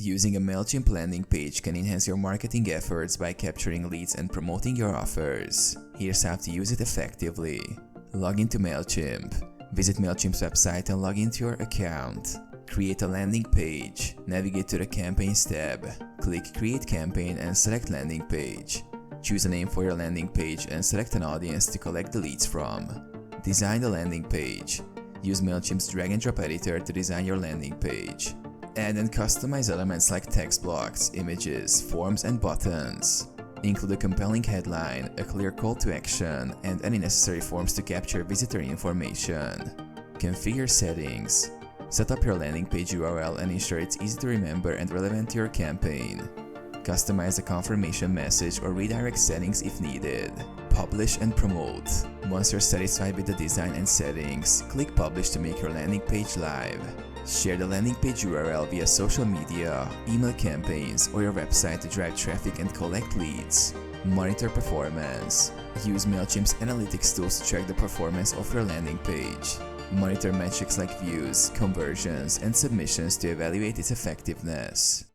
Using a Mailchimp landing page can enhance your marketing efforts by capturing leads and promoting your offers. Here's how to use it effectively. Log into Mailchimp. Visit Mailchimp's website and log into your account. Create a landing page. Navigate to the Campaigns tab. Click Create Campaign and select Landing Page. Choose a name for your landing page and select an audience to collect the leads from. Design the landing page. Use Mailchimp's drag and drop editor to design your landing page. Add and customize elements like text blocks, images, forms, and buttons. Include a compelling headline, a clear call to action, and any necessary forms to capture visitor information. Configure settings. Set up your landing page URL and ensure it's easy to remember and relevant to your campaign. Customize the confirmation message or redirect settings if needed. Publish and promote. Once you're satisfied with the design and settings, click Publish to make your landing page live. Share the landing page URL via social media, email campaigns, or your website to drive traffic and collect leads. Monitor performance. Use Mailchimp's analytics tools to track the performance of your landing page. Monitor metrics like views, conversions, and submissions to evaluate its effectiveness.